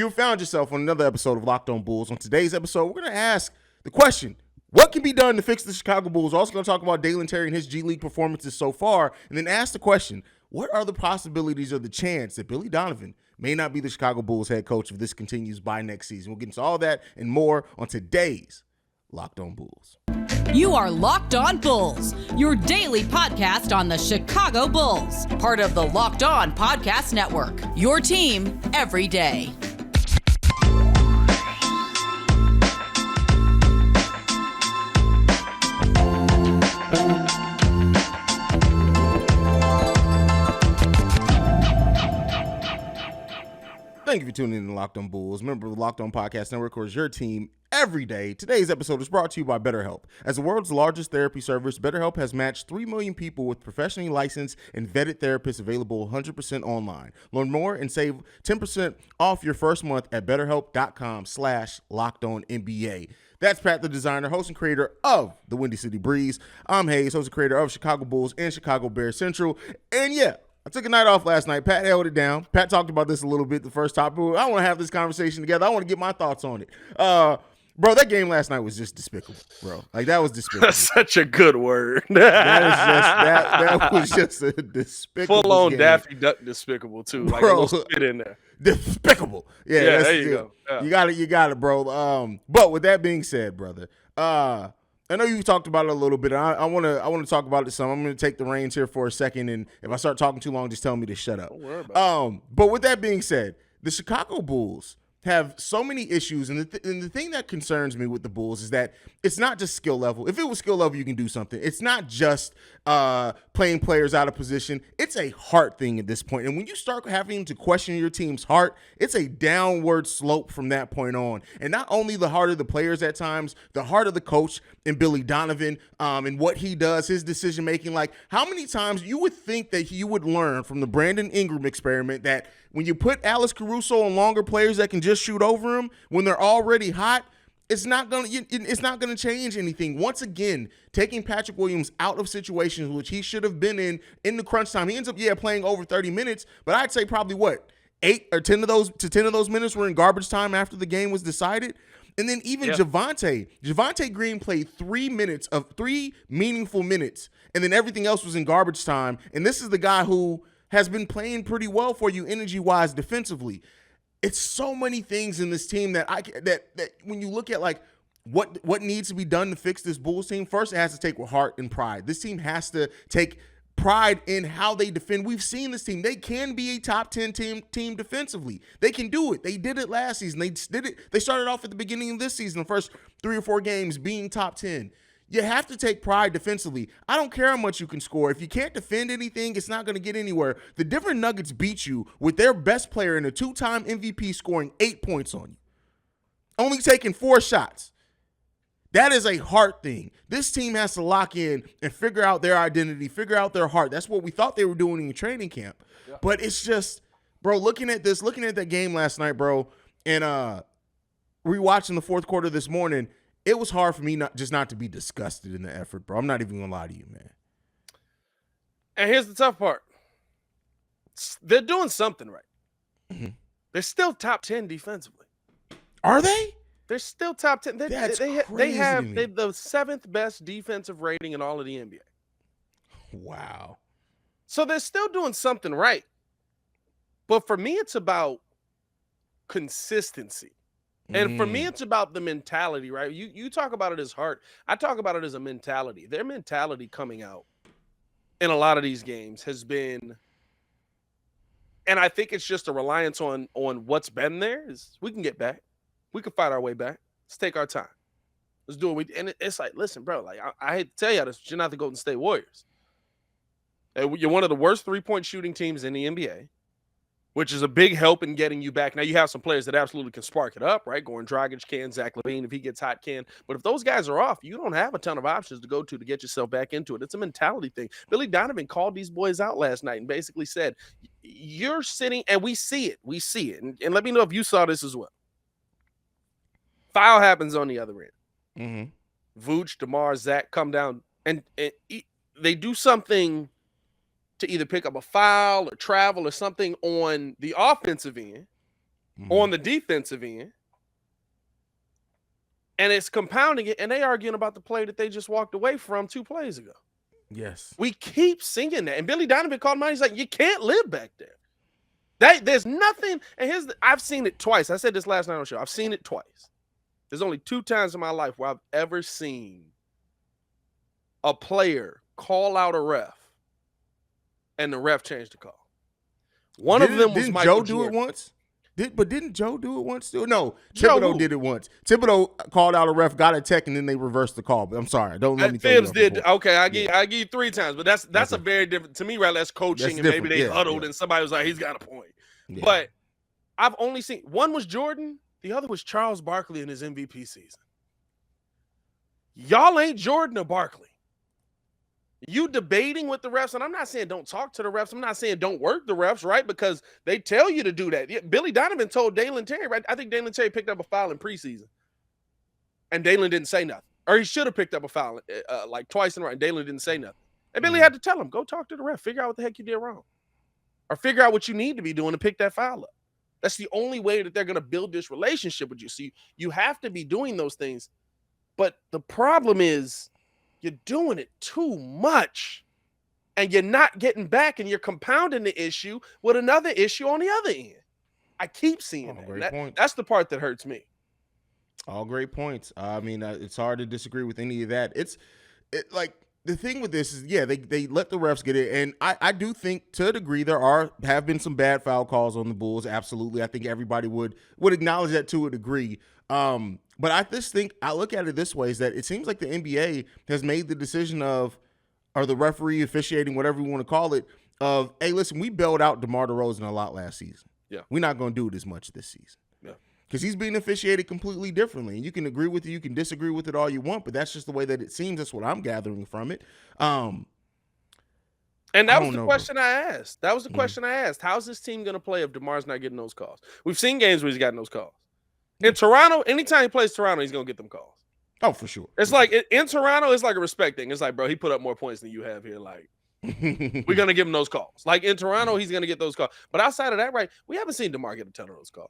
You found yourself on another episode of Locked On Bulls. On today's episode, we're going to ask the question, what can be done to fix the Chicago Bulls? We're also going to talk about Dalen and his G League performances so far, and then ask the question, what are the possibilities or the chance that Billy Donovan may not be the Chicago Bulls head coach if this continues by next season? We'll get into all that and more on today's Locked On Bulls. You are Locked On Bulls, your daily podcast on the Chicago Bulls, part of the Locked On Podcast Network, your team every day. Thank you for tuning in to Locked On Bulls. Member of the Locked On Podcast Network, is your team every day. Today's episode is brought to you by BetterHelp. As the world's largest therapy service, BetterHelp has matched 3 million people with professionally licensed and vetted therapists available 100% online. Learn more and save 10% off your first month at BetterHelp.com/LockedOnNBA. That's Pat the Designer, host and creator of the Windy City Breeze. I'm Haize, host and creator of Chicago Bulls and Chicago Bears Central. And yeah, I took a night off last night. Pat held it down. Pat talked about this a little bit the first topic. I want to have this conversation together. I want to get my thoughts on it. Bro, that game last night was just despicable, bro. Like, that was despicable. That's such a good word. that was just a despicable Full-on game. Daffy Duck despicable, too. Like, Bro, a little spit in there. Despicable. Yeah, there you go. Yeah. You got it, bro. But with that being said, brother, I know you talked about it a little bit. I want to talk about it some. I'm going to take the reins here for a second, and if I start talking too long, just tell me to shut up. Don't worry about it. But with that being said, the Chicago Bulls have so many issues, and the thing that concerns me with the Bulls is that it's not just skill level. If it was skill level, you can do something. It's not just playing players out of position. It's a heart thing at this point. And when you start having to question your team's heart, it's a downward slope from that point on. And not only the heart of the players at times, the heart of the coach and Billy Donovan and what he does, his decision making. Like, how many times you would think that you would learn from the Brandon Ingram experiment that when you put Alex Caruso on longer players that can just shoot over him when they're already hot, it's not gonna change anything. Once again, taking Patrick Williams out of situations which he should have been in the crunch time. He ends up playing over 30 minutes, but I'd say probably 8 or 10 of those minutes were in garbage time after the game was decided. And then even Javonte Green played 3 meaningful minutes, and then everything else was in garbage time. And this is the guy who has been playing pretty well for you energy-wise defensively. It's so many things in this team that when you look at like what needs to be done to fix this Bulls team, first it has to take with heart and pride. This team has to take pride in how they defend. We've seen this team. They can be a top 10 team defensively. They can do it. They did it last season. They did it. They started off at the beginning of this season, the first 3 or 4 games being top 10. You have to take pride defensively. I don't care how much you can score. If you can't defend anything, it's not going to get anywhere. The Denver Nuggets beat you with their best player and a 2-time MVP scoring 8 points on you, only taking 4 shots. That is a heart thing. This team has to lock in and figure out their identity, figure out their heart. That's what we thought they were doing in training camp. Yeah. But it's just, bro, looking at that game last night, bro, and rewatching the fourth quarter this morning, it was hard for me not to be disgusted in the effort, bro. I'm not even gonna lie to you, man. And here's the tough part. They're doing something right. Mm-hmm. They're still top 10 defensively. Are they? They're still top 10. They have the 7th best defensive rating in all of the NBA. Wow. So they're still doing something right. But for me, it's about consistency. And for me, it's about the mentality, right? You talk about it as heart. I talk about it as a mentality. Their mentality coming out in a lot of these games has been, and I think it's just a reliance on what's been there, is we can get back. We can fight our way back. Let's take our time. Let's do it. And it's like, listen, bro, like I hate to tell you this, but you're not the Golden State Warriors. You're one of the worst 3-point shooting teams in the NBA, which is a big help in getting you back. Now, you have some players that absolutely can spark it up, right? Goran Dragic can, Zach LaVine, if he gets hot, can. But if those guys are off, you don't have a ton of options to go to get yourself back into it. It's a mentality thing. Billy Donovan called these boys out last night and basically said, you're sitting, and we see it. We see it. And let me know if you saw this as well. Foul happens on the other end. Mm-hmm. Vooch, DeMar, Zach come down, and they do something to either pick up a foul or travel or something on the offensive end. on the defensive end. And it's compounding it, and they arguing about the play that they just walked away from 2 plays ago. Yes. We keep singing that. And Billy Donovan called him out. He's like, you can't live back there. There's nothing. And I've seen it twice. I said this last night on the show. I've seen it twice. There's only 2 times in my life where I've ever seen a player call out a ref and the ref changed the call. One of them was Michael Joe do Jordan. it once? Didn't Joe do it once too? No, Joe Thibodeau did it once. Thibodeau called out a ref, got a tech, and then they reversed the call. But I'm sorry, don't let me tell you. Fibbs did. Okay, I give you 3 times, but that's a very different, to me, right? That's coaching, and maybe they huddled and somebody was like, he's got a point. Yeah. But I've only seen one was Jordan, the other was Charles Barkley in his MVP season. Y'all ain't Jordan or Barkley. You debating with the refs, and I'm not saying don't talk to the refs. I'm not saying don't work the refs, right? Because they tell you to do that. Yeah, Billy Donovan told Dalen Terry, right? I think Dalen Terry picked up a foul in preseason, and Dalen didn't say nothing. Or he should have picked up a foul like twice in a row, and Dalen didn't say nothing. And Billy had to tell him, go talk to the ref, figure out what the heck you did wrong, or figure out what you need to be doing to pick that foul up. That's the only way that they're going to build this relationship with you. So you have to be doing those things. But the problem is, you're doing it too much, and you're not getting back, and you're compounding the issue with another issue on the other end. I keep seeing that. That's the part that hurts me. All great points. I mean, it's hard to disagree with any of that. Like the thing with this is, they let the refs get it, and I do think to a degree there have been some bad foul calls on the Bulls. Absolutely, I think everybody would acknowledge that to a degree. But I just think I look at it this way: is that it seems like the NBA has made the decision or the referee officiating, whatever you want to call it, of, hey, listen, we bailed out DeMar DeRozan a lot last season. Yeah, we're not going to do it as much this season. Yeah, because he's being officiated completely differently. And you can agree with it, you can disagree with it all you want, but that's just the way that it seems. That's what I'm gathering from it. And that was the question I asked. That was the question I asked. How's this team going to play if DeMar's not getting those calls? We've seen games where he's gotten those calls. In Toronto, anytime he plays Toronto, he's going to get them calls. Oh, for sure. It's like in Toronto, it's like a respect thing. It's like, bro, he put up more points than you have here. Like, we're going to give him those calls. Like in Toronto, he's going to get those calls. But outside of that, right, we haven't seen DeMar get a ton of those calls.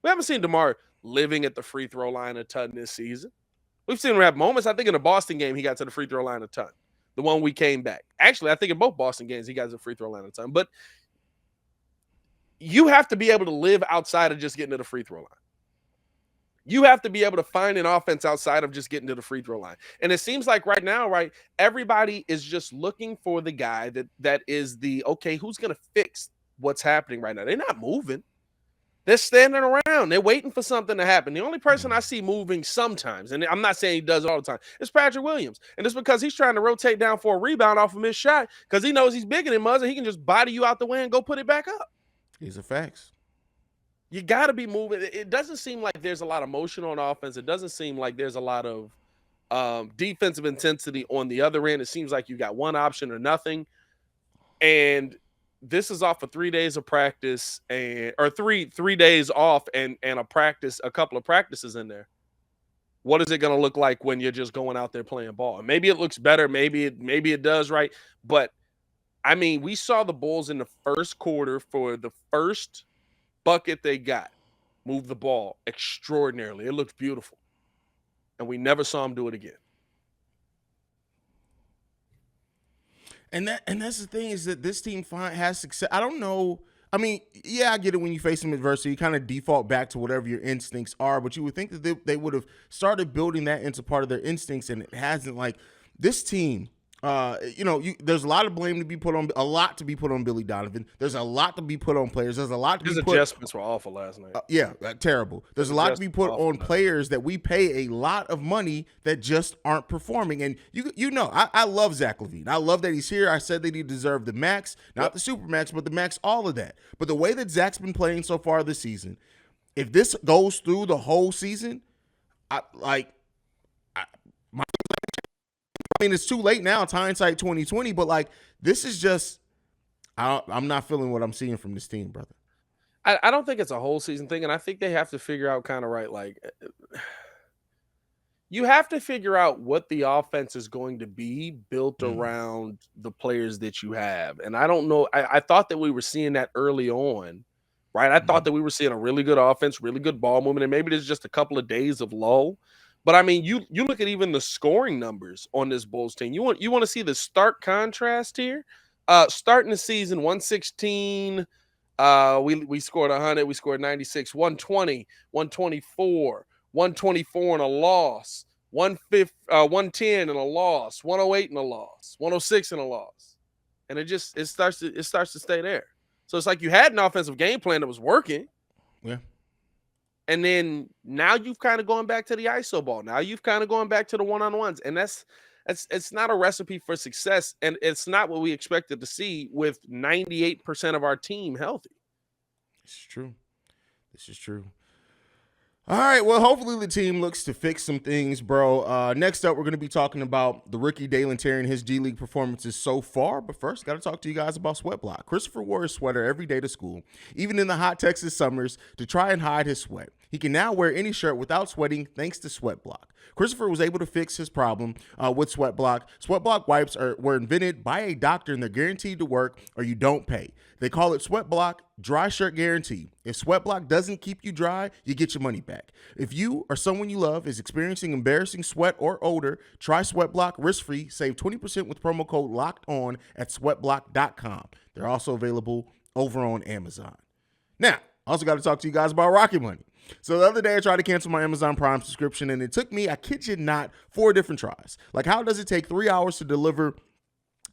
We haven't seen DeMar living at the free throw line a ton this season. We've seen him have moments. I think in the Boston game, he got to the free throw line a ton. The one we came back. Actually, I think in both Boston games, he got to the free throw line a ton. But you have to be able to live outside of just getting to the free throw line. You have to be able to find an offense outside of just getting to the free throw line. And it seems like right now, right, everybody is just looking for the guy that is okay, who's going to fix what's happening right now? They're not moving. They're standing around. They're waiting for something to happen. The only person I see moving sometimes, and I'm not saying he does it all the time, is Patrick Williams. And it's because he's trying to rotate down for a rebound off of his shot because he knows he's bigger than Muzz and he can just body you out the way and go put it back up. These are facts. You got to be moving. It doesn't seem like there's a lot of motion on offense. It doesn't seem like there's a lot of defensive intensity on the other end. It seems like you got one option or nothing. And this is off of 3 days of practice or three days off and a couple of practices in there. What is it going to look like when you're just going out there playing ball? And maybe it looks better. Maybe it does, right? But I mean, we saw the Bulls in the first quarter for the first bucket they got move the ball extraordinarily. It looked beautiful. And we never saw him do it again. And that's the thing is that this team has success. I don't know. I mean, yeah, I get it when you face some adversity. You kind of default back to whatever your instincts are, but you would think that they would have started building that into part of their instincts, and it hasn't. Like this team, there's a lot of blame to be put on, Billy Donovan. There's a lot to be put on players. There's a lot to be put. His adjustments were awful last night. Terrible. There's a lot to be put on players that we pay a lot of money that just aren't performing. And I love Zach LaVine. I love that he's here. I said that he deserved the max, not the super max, but the max, all of that. But the way that Zach's been playing so far this season, if this goes through the whole season, it's too late now. It's hindsight 2020, but like this is just, I'm not feeling what I'm seeing from this team, brother. I don't think it's a whole season thing, and I think they have to figure out kind of right, like you have to figure out what the offense is going to be built around the players that you have. And I don't know. I thought that we were seeing that early on right? I thought that we were seeing a really good offense, really good ball movement, and maybe there's just a couple of days of lull. But I mean, you look at even the scoring numbers on this Bulls team. You want to see the stark contrast here. Starting the season 116, we scored 100, we scored 96, 120, 124, 124 and a loss, 110 and a loss, 108 and a loss, 106 and a loss. And it starts to stay there. So it's like you had an offensive game plan that was working. Yeah. And then now you've kind of gone back to the ISO ball. Now you've kind of gone back to the one-on-ones. And it's not a recipe for success. And it's not what we expected to see with 98% of our team healthy. This is true. All right, well, hopefully the team looks to fix some things, bro. Next up, we're going to be talking about the rookie Dalen Terry and his G League performances so far. But first, got to talk to you guys about Sweat Block. Christopher wore his sweater every day to school, even in the hot Texas summers, to try and hide his sweat. He can now wear any shirt without sweating thanks to Sweat Block. Christopher was able to fix his problem with Sweat Block. Sweat Block wipes were invented by a doctor, and they're guaranteed to work or you don't pay. They call it Sweat Block Dry Shirt Guarantee. If Sweat Block doesn't keep you dry, you get your money back. If you or someone you love is experiencing embarrassing sweat or odor, try Sweat Block risk-free. Save 20% with promo code LOCKEDON at sweatblock.com. They're also available over on Amazon. Now, I also got to talk to you guys about Rocket Money. So the other day I tried to cancel my Amazon Prime subscription, and it took me, I kid you not, 4 different tries. Like, how does it take 3 hours to deliver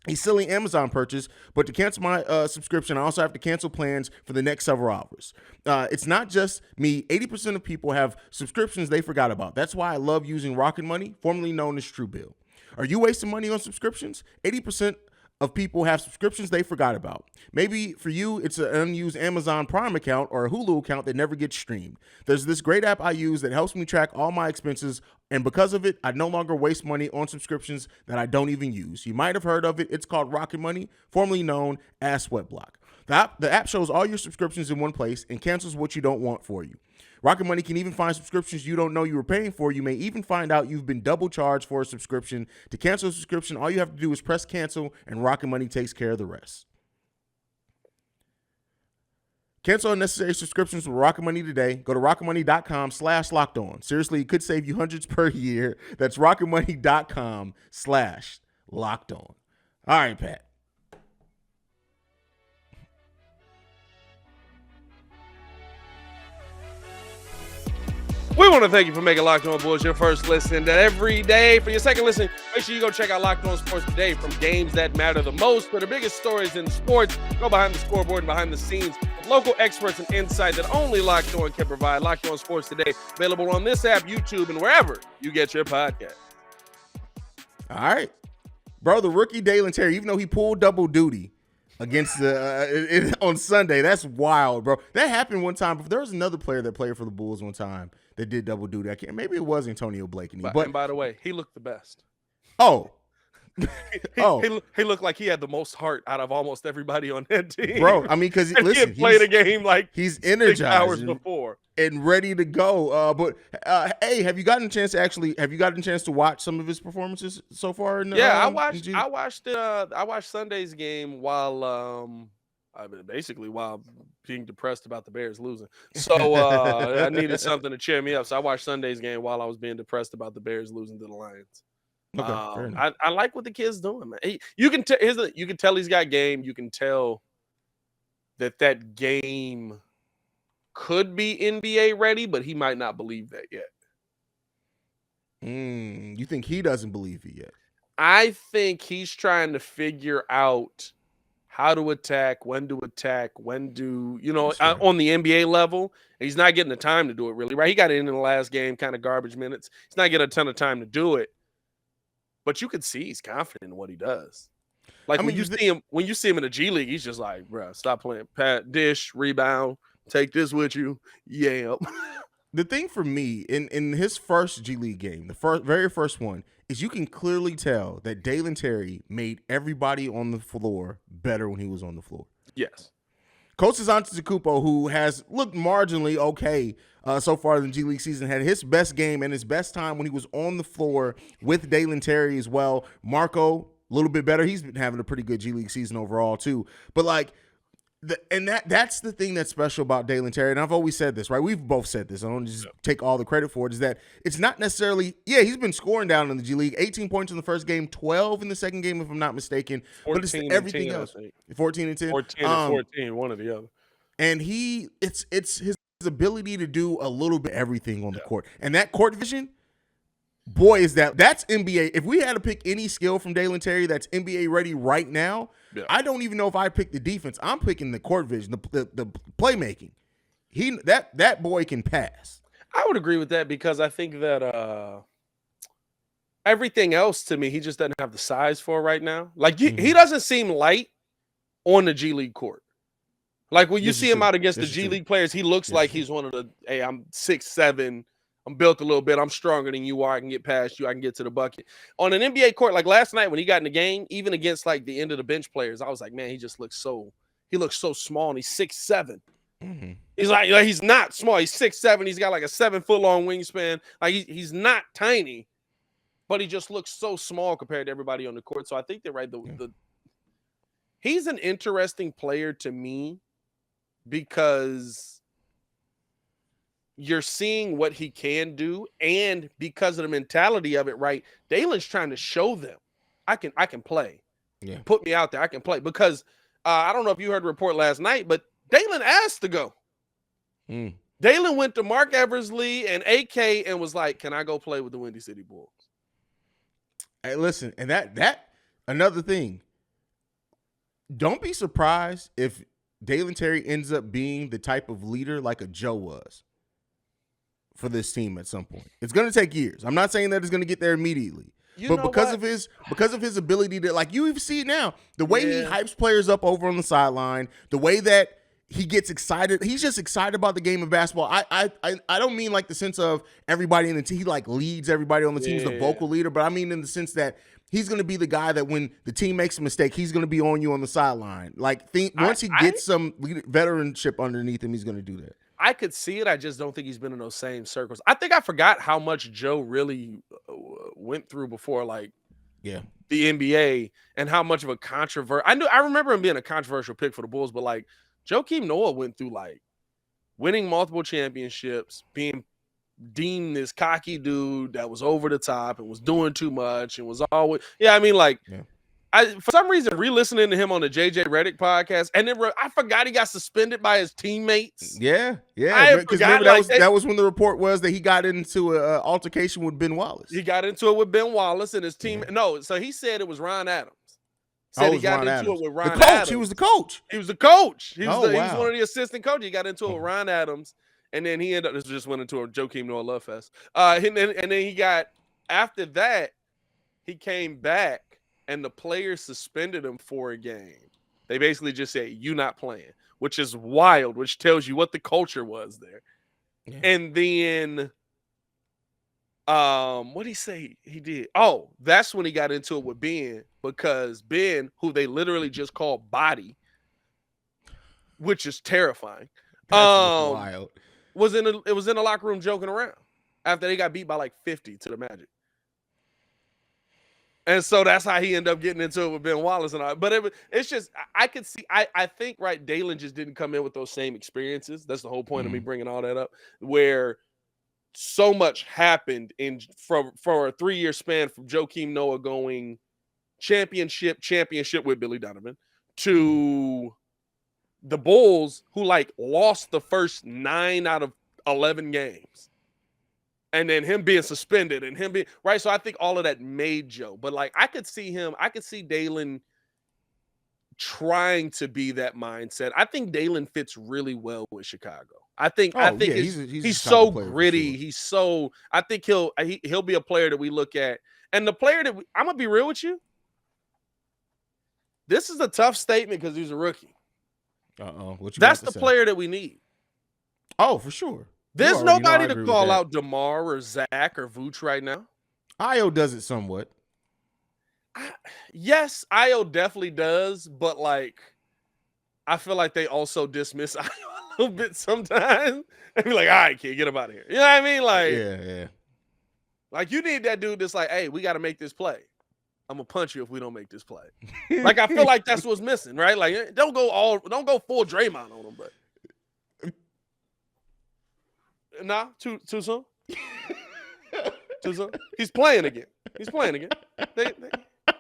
a silly Amazon purchase, but to cancel my subscription, I also have to cancel plans for the next several hours. It's not just me. 80% of people have subscriptions they forgot about. That's why I love using Rocket Money, formerly known as Truebill. Are you wasting money on subscriptions? 80% of people have subscriptions they forgot about. Maybe for you, it's an unused Amazon Prime account or a Hulu account that never gets streamed. There's this great app I use that helps me track all my expenses, and because of it, I no longer waste money on subscriptions that I don't even use. You might have heard of it. It's called Rocket Money, formerly known as Sweatblock. The app shows all your subscriptions in one place and cancels what you don't want for you. Rocket Money can even find subscriptions you don't know you were paying for. You may even find out you've been double charged for a subscription. To cancel a subscription, all you have to do is press cancel, and Rocket Money takes care of the rest. Cancel unnecessary subscriptions with Rocket Money today. Go to rocketmoney.com/lockedon. Seriously, it could save you hundreds per year. That's rocketmoney.com/lockedon. All right, Pat. We want to thank you for making Locked On Bulls your first listen every day. For your second listen, make sure you go check out Locked On Sports Today. From games that matter the most for the biggest stories in sports, go behind the scoreboard and behind the scenes with local experts and insight that only Locked On can provide. Locked On Sports Today, available on this app, YouTube, and wherever you get your podcast. All right. Bro, the rookie Dalen Terry, even though he pulled double duty against the on Sunday, that's wild, bro. That happened one time. There was another player that played for the Bulls one time that did double duty. Maybe it was Antonio Blakeney. But and by the way, he looked the best. Oh. He looked like he had the most heart out of almost everybody on that team. Bro, I mean, because listen, he had played a game like he's energized 6 hours before and ready to go. But hey, have you gotten a chance to watch some of his performances so far? I watched Sunday's game while basically while being depressed about the Bears losing. So I needed something to cheer me up. So I watched Sunday's game while I was being depressed about the Bears losing to the Lions. Okay, I like what the kid's doing, man. You can tell he's got game. You can tell that game could be NBA ready, but he might not believe that yet. You think he doesn't believe it yet? I think he's trying to figure out how to attack, when to attack, on the NBA level. He's not getting the time to do it really, right? He got it in the last game, kind of garbage minutes. He's not getting a ton of time to do it. But you can see he's confident in what he does. Like, when you see him in the G League, he's just like, bro, stop playing. Pat, dish, rebound, take this with you. Yeah. The thing for me in his first G League game, the very first one, is you can clearly tell that Dalen Terry made everybody on the floor better when he was on the floor. Yes. Kostas Antetokounmpo, who has looked marginally okay so far in the G League season, had his best game and his best time when he was on the floor with Dalen Terry as well. Marco, a little bit better. He's been having a pretty good G League season overall too. But like, That's the thing that's special about Dalen Terry, and I've always said this, right? We've both said this. I don't just take all the credit for it. Is that it's not necessarily, he's been scoring down in the G League, 18 points in the first game, 12 in the second game, if I'm not mistaken. But it's everything 10, else. 14 and 10. 14 and 14, one or the other. And it's his ability to do a little bit of everything on the court, and that court vision. Boy, that's NBA. If we had to pick any skill from Dalen Terry that's NBA ready right now, I don't even know if I pick the defense. I'm picking the court vision, the playmaking. That boy can pass. I would agree with that because I think that everything else to me, he just doesn't have the size for right now. Like he doesn't seem light on the G League court. Like when you see him out against the G League players, he looks like he's one of the, hey, I'm 6'7". I'm built a little bit. I'm stronger than you are. I can get past you. I can get to the bucket. On an NBA court, like last night when he got in the game, even against like the end of the bench players, I was like, man, he looks so small, and he's 6'7". Mm-hmm. He's not small. He's 6'7". He's got like a 7-foot long wingspan. Like he's not tiny, but he just looks so small compared to everybody on the court. So I think they're right. He's an interesting player to me because you're seeing what he can do, and because of the mentality of it, right? Dalen's trying to show them, I can play. Yeah. Put me out there, I can play. Because I don't know if you heard the report last night, but Dalen asked to go. Dalen went to Mark Eversley and AK and was like, "Can I go play with the Windy City Bulls?" Hey, listen, and that another thing. Don't be surprised if Dalen Terry ends up being the type of leader like a Joe was for this team at some point. It's going to take years. I'm not saying that it's going to get there immediately. But because of his ability to, like, you even see it now, the way he hypes players up over on the sideline, the way that he gets excited, he's just excited about the game of basketball. I don't mean like the sense of everybody in the team, he like leads everybody on the team, he's the vocal leader, but I mean in the sense that he's going to be the guy that when the team makes a mistake, he's going to be on you on the sideline. Like once he gets some veteranship underneath him, he's going to do that. I could see it. I just don't think he's been in those same circles. I think I forgot how much Joe really went through before, like, the NBA, and how much of a I remember him being a controversial pick for the Bulls, but like Joakim Noah went through like winning multiple championships, being deemed this cocky dude that was over the top and was doing too much and was always for some reason, re-listening to him on the JJ Redick podcast, and then I forgot he got suspended by his teammates. Yeah. Because remember that was when the report was that he got into an altercation with Ben Wallace. He got into it with Ben Wallace and his team. Yeah. No, so he said it was Ron Adams. Said he got into it with Ron Adams. He was the coach. He was the coach. He was one of the assistant coaches. He got into it with Ron Adams, and then he ended up just went into a Joakim Noah love fest. And then he got, after that, he came back. And the players suspended him for a game. They basically just said, "You not playing," which is wild, which tells you what the culture was there. Yeah. And then, what did he say he did? Oh, that's when he got into it with Ben, because Ben, who they literally just called Body, which is terrifying, wild. was in the locker room joking around after they got beat by like 50 to the Magic. And so that's how he ended up getting into it with Ben Wallace and all. But it's just, I could see, I think, right, Dalen just didn't come in with those same experiences. That's the whole point of me bringing all that up, where so much happened for a 3-year span from Joakim Noah going championship with Billy Donovan to the Bulls, who like lost the first 9 out of 11 games. And then him being suspended and him being right. So I think all of that made Joe. But like I could see Dalen trying to be that mindset. I think Dalen fits really well with Chicago. I think he's so gritty. Sure. He's so, I think he'll be a player that we look at. And the player that I'm gonna be real with you. This is a tough statement because he's a rookie. That's the player that we need. Oh, for sure. There's nobody to call out DeMar or Zach or Vooch right now. Io does it somewhat. Yes, Io definitely does, but like, I feel like they also dismiss Io a little bit sometimes. And be like, all right, kid, get him out of here. You know what I mean? Like, yeah. Like, you need that dude that's like, hey, we got to make this play. I'm gonna punch you if we don't make this play. Like I feel like that's what's missing, right? Like don't go full Draymond on him, but nah, too soon. Too soon. He's playing again.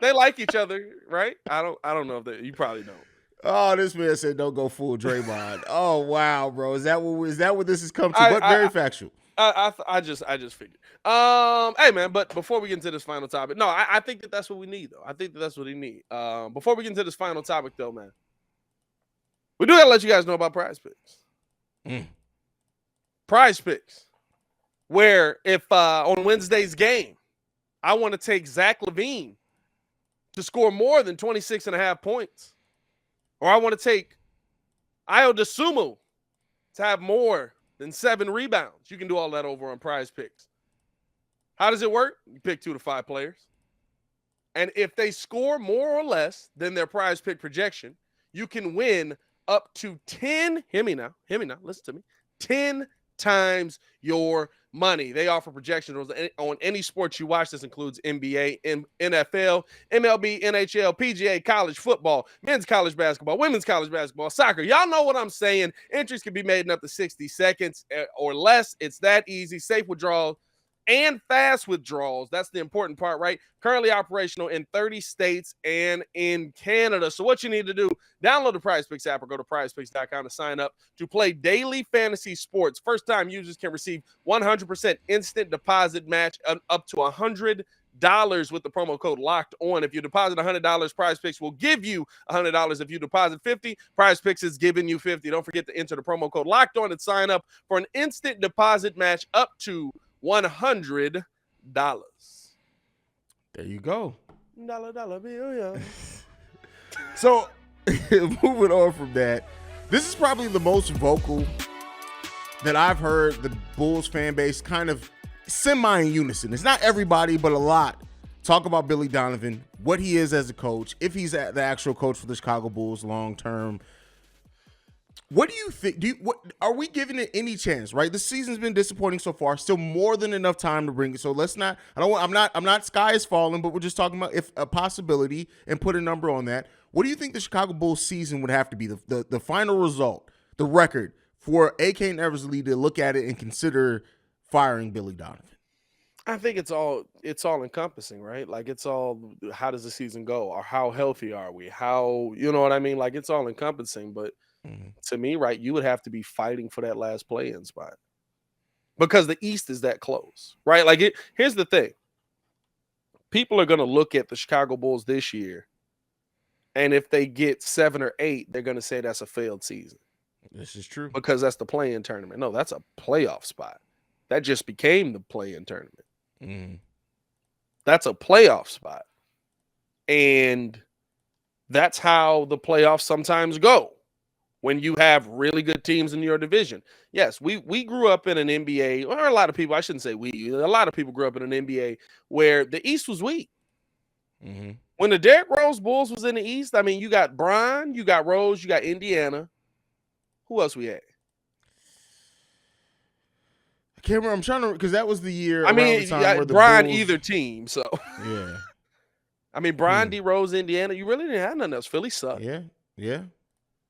They like each other, right? I don't know if you probably don't. Oh, this man said don't go full Draymond. Oh wow, bro. Is that what this has come to? But very factual. I just figured. Hey man, but before we get into this final topic, no, I think that's what we need though. I think that's what he need. Before we get into this final topic though, man, we do gotta let you guys know about Prize Picks. Prize Picks, where if on Wednesday's game, I want to take Zach LaVine to score more than 26.5 points, or I want to take Ayo Dosunmu to have more than 7 rebounds. You can do all that over on Prize Picks. How does it work? You pick 2 to 5 players. And if they score more or less than their Prize Pick projection, you can win up to 10, hear me now, listen to me, 10 times your money. They offer projections on any sport you watch. This includes NBA, NFL, MLB, NHL, PGA, college football, men's college basketball, women's college basketball, soccer. Y'all know what I'm saying. Entries can be made in up to 60 seconds or less. It's that easy. Safe withdrawals and fast withdrawals. That's the important part, right? Currently operational in 30 states and in Canada. So what you need to do, download the Prize Picks app or go to prizepicks.com to sign up to play daily fantasy sports. First-time users can receive 100% instant deposit match up to $100 with the promo code Locked On. If you deposit $100, Prize Picks will give you $100. If you deposit $50, Prize Picks is giving you $50. Don't forget to enter the promo code Locked On and sign up for an instant deposit match up to $100. There you go. Dollar bill, yeah. So, moving on from that, this is probably the most vocal that I've heard the Bulls fan base kind of semi in unison. It's not everybody, but a lot talk about Billy Donovan, what he is as a coach, if he's the actual coach for the Chicago Bulls long term. What do you think? Are we giving it any chance? Right, this season's been disappointing so far. Still more than enough time to bring it. So let's not. I'm not. Sky is falling, but we're just talking about if a possibility and put a number on that. What do you think the Chicago Bulls season would have to be? The final result, the record for AK and Eversley to look at it and consider firing Billy Donovan. I think it's all encompassing, right? Like it's all, how does the season go, or how healthy are we? How, you know what I mean? Like it's all encompassing, but. To me, right, you would have to be fighting for that last play-in spot because the East is that close, right? Like here's the thing. People are going to look at the Chicago Bulls this year, and if they get 7 or 8, they're going to say that's a failed season. This is true. Because that's the play-in tournament. No, that's a playoff spot. That just became the play-in tournament. That's a playoff spot. And that's how the playoffs sometimes go. When you have really good teams in your division. Yes, we grew up in an NBA, or a lot of people, I shouldn't say we, a lot of people grew up in an NBA where the East was weak. When the Derrick Rose Bulls was in the East, I mean, you got Bron, you got Rose, you got Indiana. Who else we had? I can't remember. I'm trying to, because that was the year. I mean, Bron Bulls... either team, so. Yeah. I mean, Bron, D. Rose, Indiana, you really didn't have nothing else. Philly sucked. Yeah.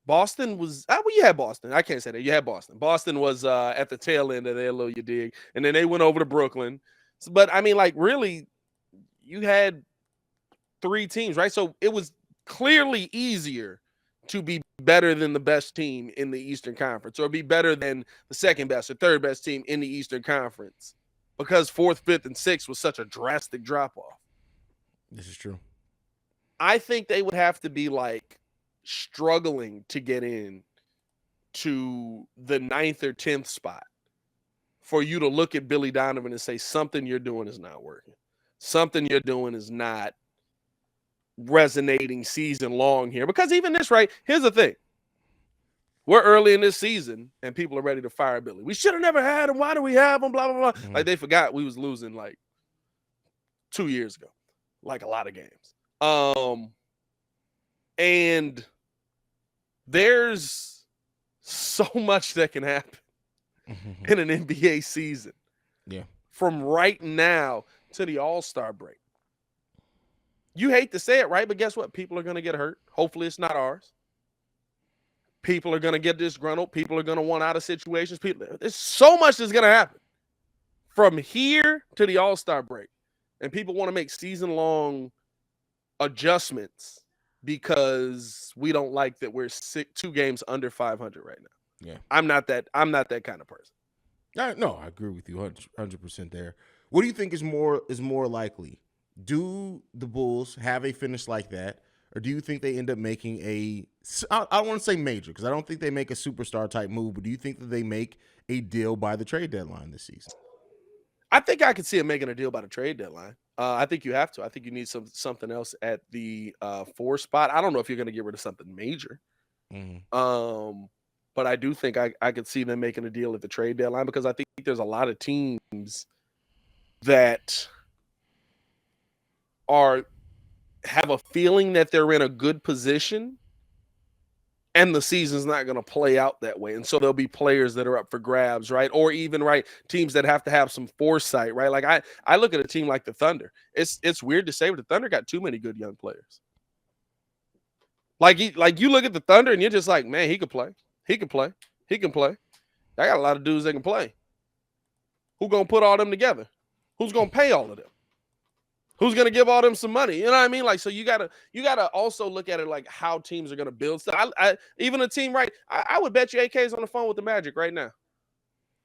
Boston was, you had Boston. I can't say that. You had Boston. Boston was at the tail end of their little, you dig. And then they went over to Brooklyn. But, I mean, like, really, you had 3 teams, right? So it was clearly easier to be better than the best team in the Eastern Conference, or be better than the second best or third best team in the Eastern Conference, because 4th, 5th, and 6th was such a drastic drop-off. This is true. I think they would have to be, like, struggling to get in to the 9th or 10th spot for you to look at Billy Donovan and say something you're doing is not working. Something you're doing is not resonating season long here. Because even this, right, here's the thing. We're early in this season and people are ready to fire Billy. We should have never had him. Why do we have him? Blah, blah, blah. Like they forgot we was losing like 2 years ago, like a lot of games. And there's so much that can happen in an NBA season. Yeah. From right now to the All-Star break. You hate to say it, right? But guess what? People are going to get hurt. Hopefully it's not ours. People are going to get disgruntled. People are going to want out of situations. There's so much that's going to happen from here to the All-Star break. And people want to make season-long adjustments because we don't like that we're 2 games under 500 right now. Yeah. I'm not that kind of person. No, I agree with you 100% there. What do you think is more likely? Do the Bulls have a finish like that, or do you think they end up making I don't want to say major because I don't think they make a superstar type move, but do you think that they make a deal by the trade deadline this season? I think I could see them making a deal by the trade deadline. I think you have to. I think you need something else at the 4 spot. I don't know if you're going to get rid of something major. Mm-hmm. But I do think I could see them making a deal at the trade deadline because I think there's a lot of teams that have a feeling that they're in a good position and the season's not going to play out that way. And so there'll be players that are up for grabs, right? Or even, right, teams that have to have some foresight, right? Like I look at a team like the Thunder. It's weird to say, but the Thunder got too many good young players. Like you look at the Thunder and you're just like, man, he could play. He can play. He can play. I got a lot of dudes that can play. Who's going to put all them together? Who's going to pay all of them? Who's going to give all them some money? You know what I mean? Like, so you gotta also look at it like how teams are going to build stuff. Even a team, right? I would bet you AK's on the phone with the Magic right now.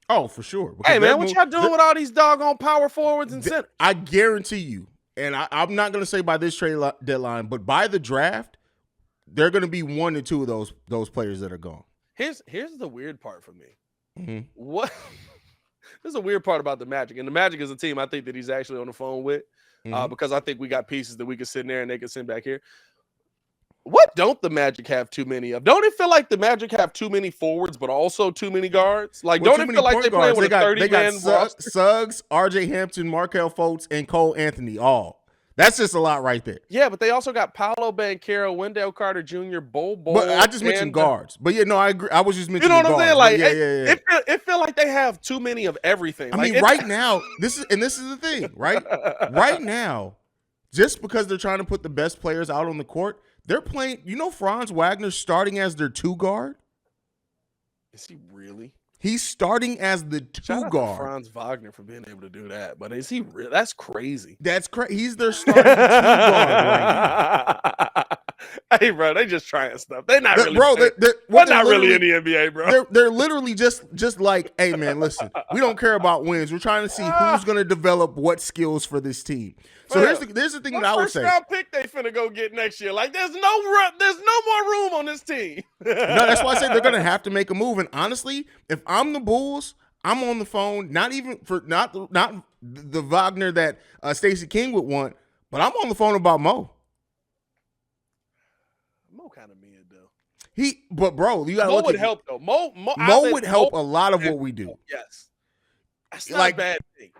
Oh, for sure. Hey, man, what y'all doing with all these doggone power forwards and centers? I guarantee you, and I'm not going to say by this trade deadline, but by the draft, they're going to be 1 or 2 of those players that are gone. Here's the weird part for me. Mm-hmm. What? This is a weird part about the Magic, and the Magic is a team I think that he's actually on the phone with. Because I think we got pieces that we could sit in there and they could send back here. What don't the Magic have too many of? Don't it feel like the Magic have too many forwards, but also too many guards? Like, don't it feel like they play with a 30-man roster? Suggs, R.J. Hampton, Markelle Fultz, and Cole Anthony all. That's just a lot right there. Yeah, but they also got Paolo Banchero, Wendell Carter Jr., Bol. But I just mentioned guards. But yeah, no, I agree. I was just mentioning guards. You know what I'm saying? Like, yeah. It feel like they have too many of everything. I mean, right now, this is the thing, right? Right now, just because they're trying to put the best players out on the court, they're playing. You know, Franz Wagner's starting as their 2 guard. Is he really? He's starting as the 2 guard. Franz Wagner for being able to do that, but is he real? That's crazy. That's crazy. He's their starting 2 guard right now. Hey, bro, they just trying stuff. They're not really, bro. They're not really in the NBA, bro. They're literally just like, hey, man, listen, we don't care about wins. We're trying to see who's going to develop what skills for this team. So here's the thing that I would say. What first round pick they finna go get next year? Like, there's no more room on this team. No, that's why I said they're going to have to make a move. And honestly, if I'm the Bulls, I'm on the phone. Not the Wagner that Stacey King would want, but I'm on the phone about Mo. Mo kind of mid though. But bro, you got to Mo look. Would help though. Mo would help a lot of what we do. Yes, that's not a bad thing.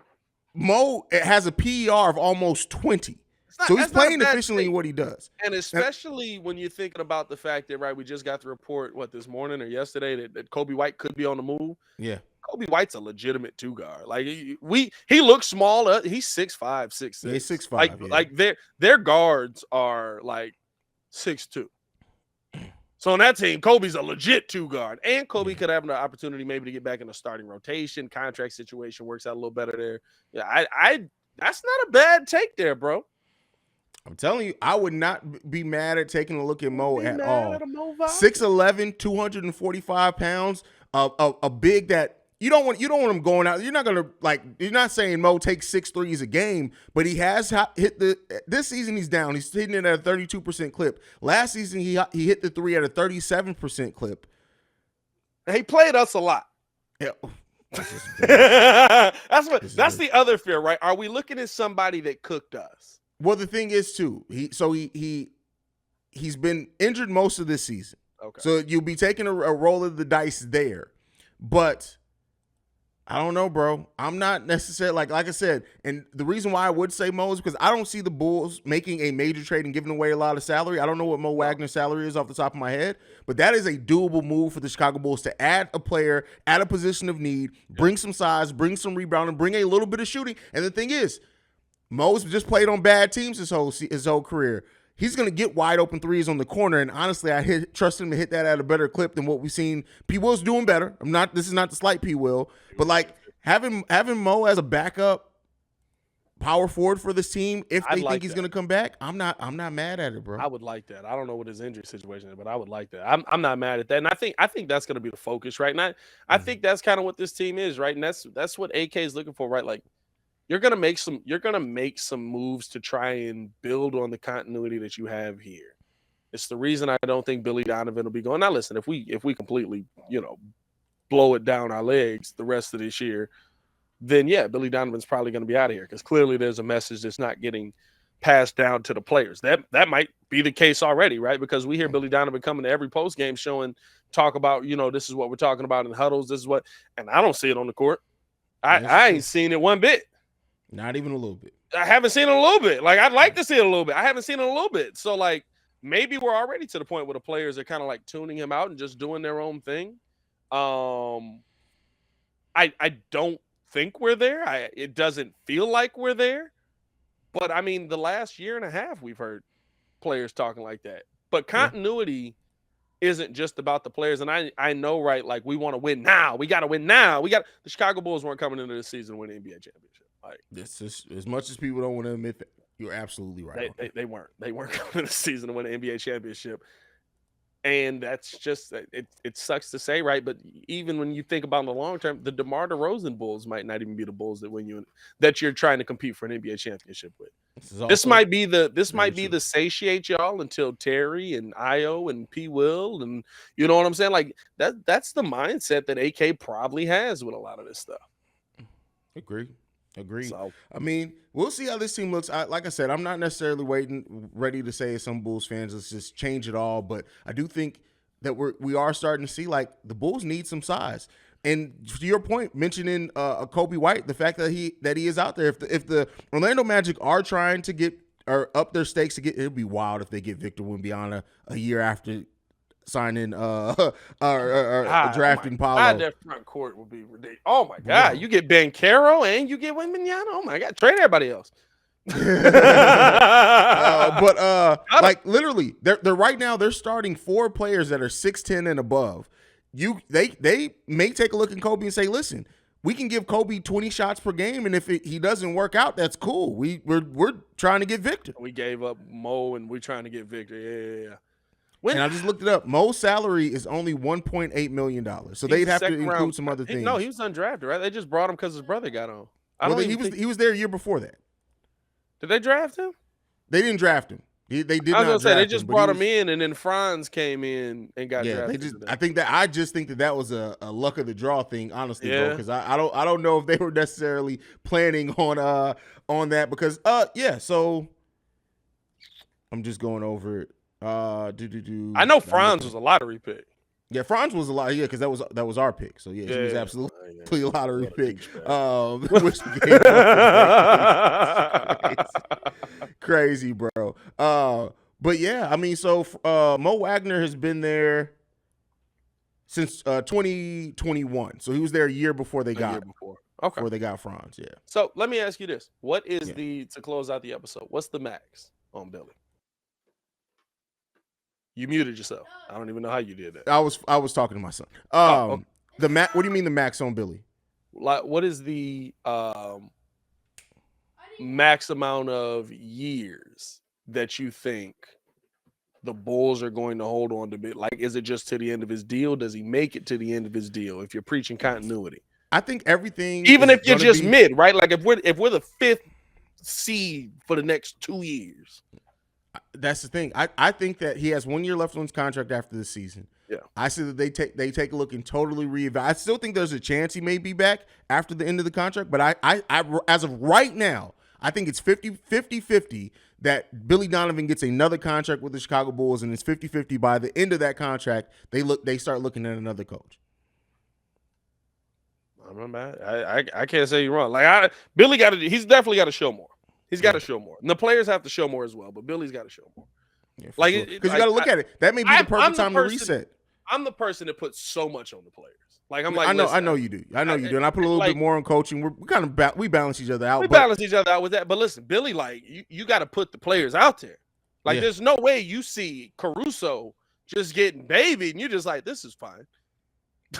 Mo has a PER of almost 20. So he's playing efficiently in what he does. And especially when you're thinking about the fact that, right, we just got the report, this morning or yesterday, that Kobe White could be on the move. Yeah. Kobe White's a legitimate 2 guard. Like, he looks small. He's 6'5", 6'6". Yeah, he's 6'5". Like their guards are like 6'2". So on that team, Kobe's a legit 2 guard. And Kobe could have an opportunity maybe to get back in the starting rotation. Contract situation works out a little better there. Yeah, that's not a bad take there, bro. I'm telling you, I would not be mad at taking a look at Mo at all. 6'11", 245 pounds, a big that you don't want him going out. You're not gonna you're not saying Mo takes 6 threes a game, but he has hit this season he's down. He's hitting it at a 32% clip. Last season he hit the 3 at a 37% clip. He played us a lot. Yeah. That's the other fear, right? Are we looking at somebody that cooked us? Well, the thing is too, he's been injured most of this season. Okay. So you'll be taking a roll of the dice there. But I don't know, bro. I'm not necessarily like I said, and the reason why I would say Mo is because I don't see the Bulls making a major trade and giving away a lot of salary. I don't know what Mo Wagner's salary is off the top of my head, but that is a doable move for the Chicago Bulls to add a player at a position of need, bring some size, bring some rebounding, bring a little bit of shooting. And the thing is, Mo's just played on bad teams his whole career. He's going to get wide open threes on the corner, and honestly, trust him to hit that at a better clip than what we've seen. P. Will's doing better. This is not to slight P. Will, but like having Mo as a backup power forward for this team, if they think he's going to come back, I'm not mad at it, bro. I would like that. I don't know what his injury situation is, but I would like that. I'm not mad at that, and I think that's going to be the focus right now. I think that's kind of what this team is, right? And that's what AK is looking for, right? Like you're gonna make some moves to try and build on the continuity that you have here. It's the reason I don't think Billy Donovan will be going. Now, listen, if we completely blow it down our legs the rest of this year, then yeah, Billy Donovan's probably going to be out of here because clearly there's a message that's not getting passed down to the players. That might be the case already, right? Because we hear Billy Donovan coming to every post game talk about, this is what we're talking about in huddles. This is what, and I don't see it on the court. I ain't seen it one bit. Not even a little bit. I haven't seen it a little bit. Like I'd like to see it a little bit. I haven't seen it a little bit. So like maybe we're already to the point where the players are kind of like tuning him out and just doing their own thing. I don't think we're there. It doesn't feel like we're there. But I mean, the last year and a half, we've heard players talking like that. But continuity isn't just about the players. And I know, right? Like we want to win now. We got to win now. The Chicago Bulls weren't coming into this season to win the NBA championship. Like this is, as much as people don't want to admit that, you're absolutely right. They weren't. They weren't coming into the season to win the NBA championship. And that's just it sucks to say, right? But even when you think about in the long term, the DeMar DeRozan Bulls might not even be the Bulls that you're trying to compete for an NBA championship with. This might be the satiate y'all until Terry and Io and P. Will and you know what I'm saying? Like that's the mindset that AK probably has with a lot of this stuff. Agreed. So, I mean, we'll see how this team looks. Like I said, I'm not necessarily ready to say as some Bulls fans, let's just change it all. But I do think that we are starting to see like the Bulls need some size. And to your point, mentioning Kobe White, the fact that he is out there. If the Orlando Magic are trying to get or up their stakes to get, it'd be wild if they get Victor Wembanyama a year after signing drafting Paolo. That front court would be ridiculous. Oh my God, you get Ben Caro and you get Wembanyama. Oh my God, trade everybody else. Like literally, they're right now they're starting 4 players that are 6'10" and above. They may take a look at Kobe and say, listen, we can give Kobe 20 shots per game, and if he doesn't work out, that's cool. We're trying to get Victor. We gave up Mo, and we're trying to get Victor. Yeah. And I just looked it up. Mo's salary is only $1.8 million, so they'd have to include some other things. No, he was undrafted, right? They just brought him because his brother got on. He was there a year before that. Did they draft him? They didn't draft him. They did not draft him. I was gonna say they just brought him in, and then Franz came in and got drafted. I just think that was a luck of the draw thing, honestly, bro. Because I don't know if they were necessarily planning on that. Because so I'm just going over it. I know Franz was a lottery pick. Yeah, Franz was a lot. Yeah, because that was our pick. So he was absolutely a lottery pick. Which crazy, bro. But yeah, I mean, so Mo Wagner has been there since 2021. So he was there a year before they got Franz. Yeah. So let me ask you this: what is to close out the episode? What's the max on Billy? You muted yourself. I don't even know how you did that. I was talking to my son. Okay. What do you mean the max on Billy? Like, what is the max amount of years that you think the Bulls are going to hold on to? Like, is it just to the end of his deal? Does he make it to the end of his deal? If you're preaching continuity, I think everything. Even if you're just mid, right? Like if we're the 5th seed for the next 2 years. That's the thing. I think that he has 1 year left on his contract after this season. Yeah. I see that they take a look and totally reevaluate. I still think there's a chance he may be back after the end of the contract, but I as of right now, I think it's 50-50 that Billy Donovan gets another contract with the Chicago Bulls, and it's 50-50 by the end of that contract, they start looking at another coach. I'm not mad. I can't say you're wrong. Like Billy he's definitely got to show more. He's got to show more. And the players have to show more as well, but Billy's got to show more. Yeah, because you got to look at it. That may be the perfect time to reset. I'm the person that puts so much on the players. Like I'm like, I listen, know you do. I know you do. And I put a little bit more on coaching. We kind of we balance each other out. We balance each other out with that. But listen, Billy, like you got to put the players out there. Like there's no way you see Caruso just getting babied and you're just like, this is fine.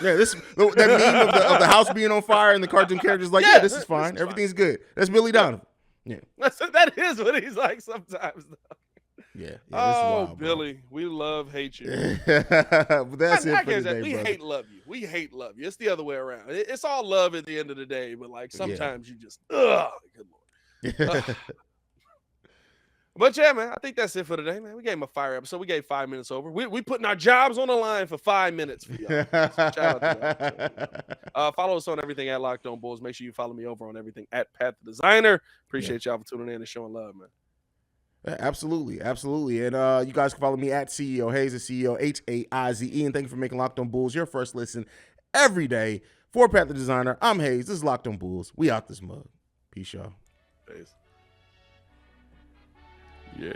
Yeah, that meme of the house being on fire and the cartoon characters like, yeah, this is fine. Everything's good. That's Billy Donovan. Yeah. That is what he's like sometimes, though. Yeah. Oh, wild, Billy, we hate you. But that's it for today, we brother. hate love you. We hate love you. It's the other way around. It's all love at the end of the day, but like sometimes you just, good Lord. But yeah, man, I think that's it for today, man. We gave him a fire episode. We gave 5 minutes over. We putting our jobs on the line for 5 minutes for y'all. So shout out to y'all. Follow us on everything at Locked On Bulls. Make sure you follow me over on everything at Pat the Designer. Appreciate y'all for tuning in and showing love, man. Absolutely. And you guys can follow me at CEO Haize, CEO Haize. And thank you for making Locked On Bulls your first listen every day. For Pat the Designer, I'm Haize. This is Locked On Bulls. We out this mug. Peace, y'all. Peace. Yeah.